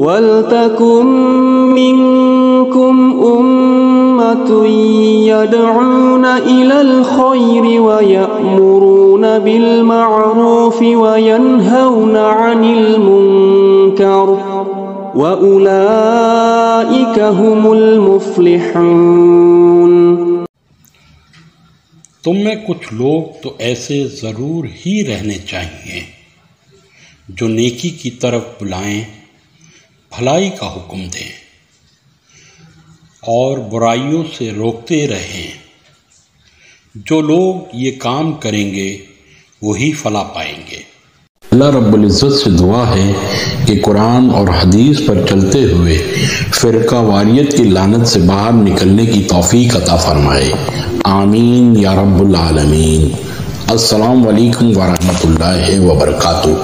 वल्तकुम मिनकुम उम्मतुन यदऊना इलल खैरि व यअमुरूना बिल मअरूफि व यनहौना अनिल मुनकर व उलाइका हुमुल मुफ्लिहून। तुम में कुछ लोग तो ऐसे ज़रूर ही रहने चाहिए जो नेकी की तरफ बुलाएं, भलाई का हुक्म दें और बुराइयों से रोकते रहें। जो लोग ये काम करेंगे वही फला पाएंगे। अल्लाह रब्बुल इज़्ज़त से दुआ है कि कुरान और हदीस पर चलते हुए फ़िरका वारियत की लानत से बाहर निकलने की तौफीक अता फरमाए। आमीन या रब्बुल आलमीन। अस्सलामु अलैकुम व रहमतुल्लाहि व बरकातुहू।